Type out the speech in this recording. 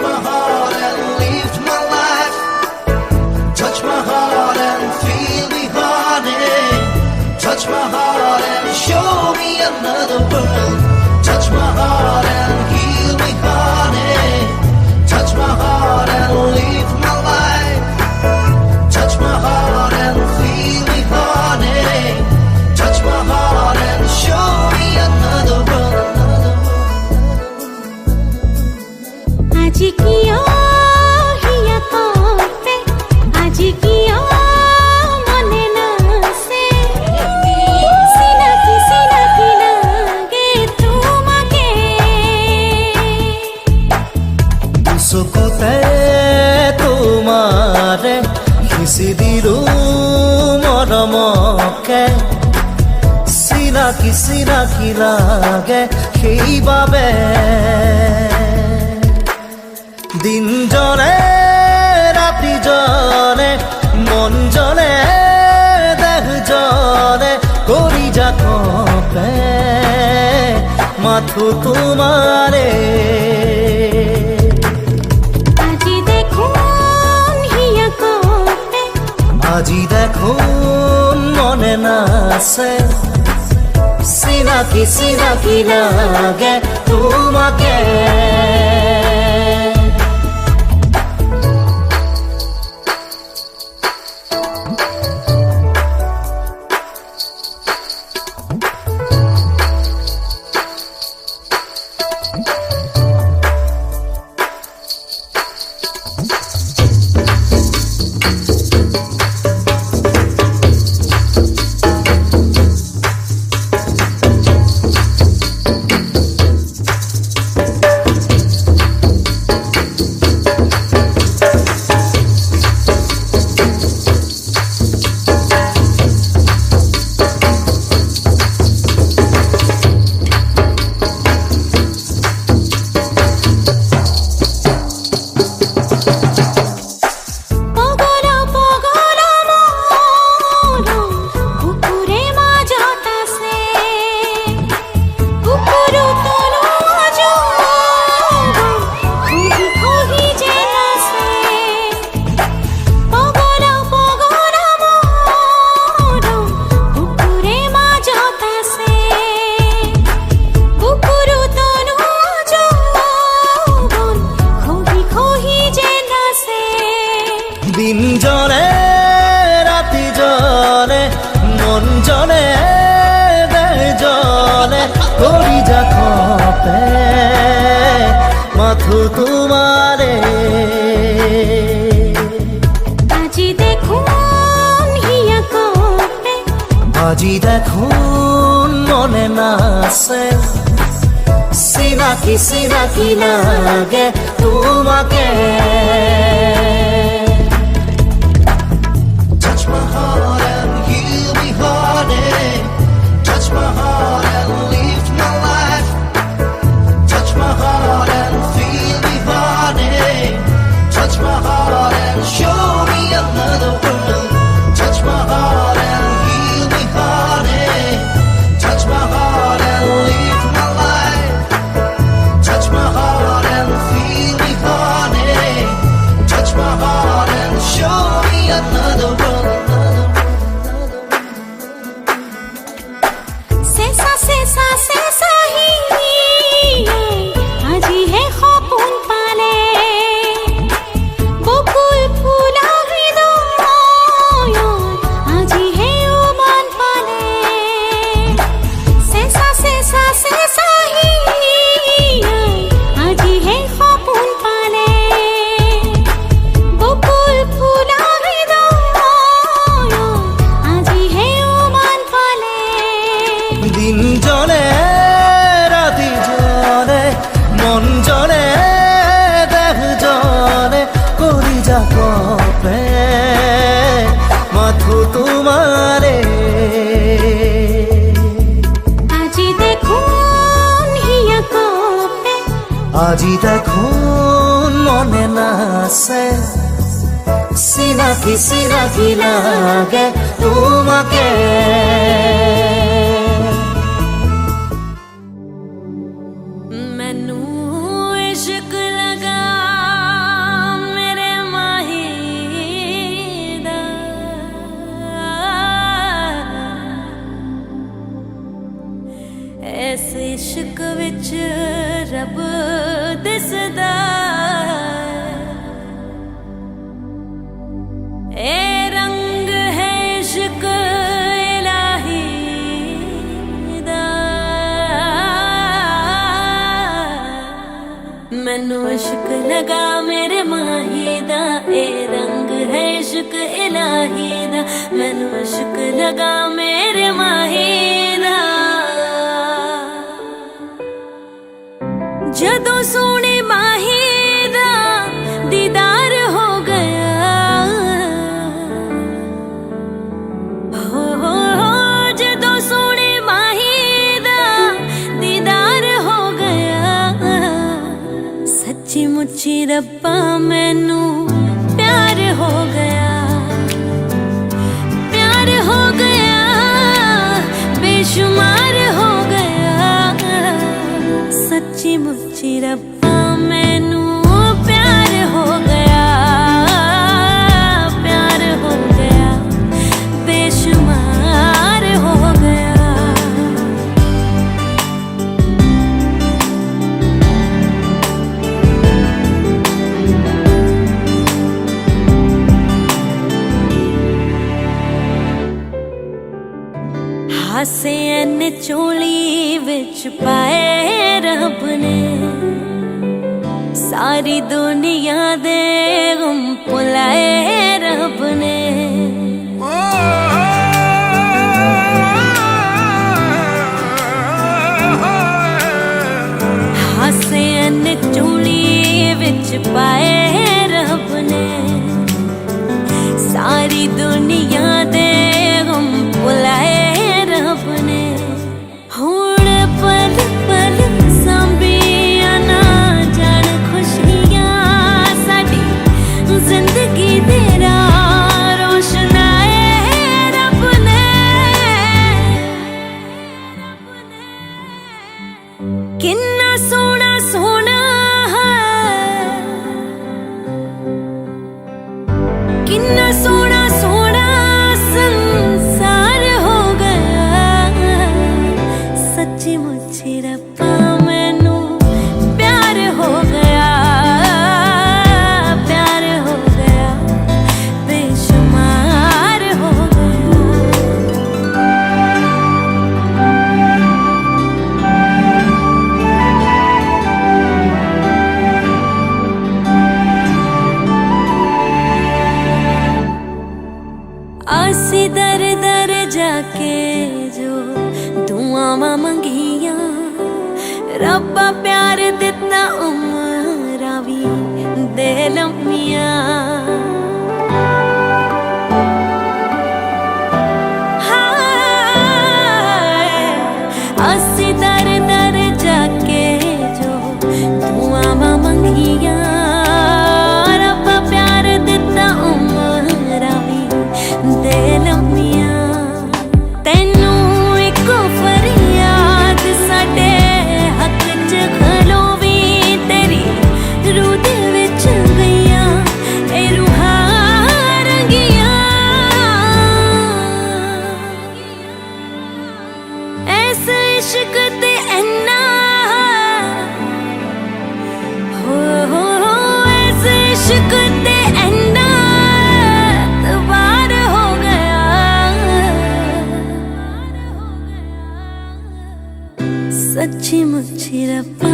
my heart and live my life. Touch my heart and feel me, honey. Touch my heart and show me another world. Touch my heart and heal me, honey. Touch my heart and live my life. Touch my heart and feel me, honey. Touch my heart and show me another world. आज किया हिया कोते आज किया मने ना से सीना की लागे तुमके सुकुते तुम्हारे किसी दिलू मरमके सीना की लागे সেইভাবে দিন জনে রাতি জনে মন জনে দেহ জনে করি যা কপে মাথু তোমারে আজি দেখুন হিয়া কোতে আজি দেখুন মনে নাছে সিনা কি লাগে তোমাকে দিন জনে রাতি জনে মন জনে দেহ জনে করি যা কপে মাথু তোমারে আজি দেখুন হিয়া কোতে আজি দেখুন মনে নাছে সিনা কি লাগে তোমাকে Touch my heart and heal me, honey. Touch my heart and live my life. Touch my heart and feel me, honey. Touch my heart and show me another world. Touch my heart and heal me, honey. Touch my heart and live my life. Touch my heart and feel me, honey. Touch my heart and show me another world. सेसा ही আজি হে খপুন পালে বকুল ফুলা হৃদয় আজি হে উমান পালে সেসা হি আজি হে খপুন পালে বকুল ফুলা হৃদয় আজি হে উমান পালে দিন জনে রাতি জনে মন জনে দেহ জনে করি যা কপে মাথু তোমারে আজি দেখুন হিয়া কোতে আজি দেখুন মনে নাছে সিনা কি লাগে তোমাকে मैनू इश्क लगा ਵਿੱਚ ਰੱਬ ਦਿਸਦਾ ਇਹ ਰੰਗ ਹੈ ਇਸ਼ਕ ਇਲਾਹੀ ਦਾ ਮੈਨੂੰ ਇਸ਼ਕ ਲਗਾ ਮੇਰੇ ਮਾਹੀ ਦਾ ਇਹ ਰੰਗ ਹੈ इश्क इलाही दा मैनू इश्क लगा मेरे माही दा जदों सोने माही दा दीदार हो गया हो जदों सोने माही दा दीदार हो गया सच्ची मुच्ची रब्बा मैनू प्यार हो गया बेशुमार हो गया सच्ची मुच्ची रब्बा मैनू प्यार हो गया बेशुमार हो गया हासे एने चोली विच पाए रब ने सारी दुनिया दे गम भुलाए रब ने हासे एने चोली विच पाए रब ने सारी दुनिया दे गम भुलाए अपने हुण पल पल सांभिया ना जान खुशियां साडी जिंदगी तेरा रोशनाए रब ने किन्ना सोना सोना किन्ना सोना सोना संसार हो सच्ची मुच्ची रब्बा मैनू प्यार हो गया बेशुमार हो गया आसी दर दर जाके जो दुआवां मंगियां रब्बा प्यार दिता उमरां वी दे लम्मियां अस्सी दर दर जाके जो दुआवां मंगियां रब्बा प्यार दिता उमरां वी दे लम्मियां तैनू इको फरियाद साडे हक च खलोवी तेरी रूह दे विच गईयां ए रूहां रंगियां ऐस इश्क ते इन्ना हो ऐस इश्क ते इन्ना तबार हो गया सच्ची मुच्ची रब्बा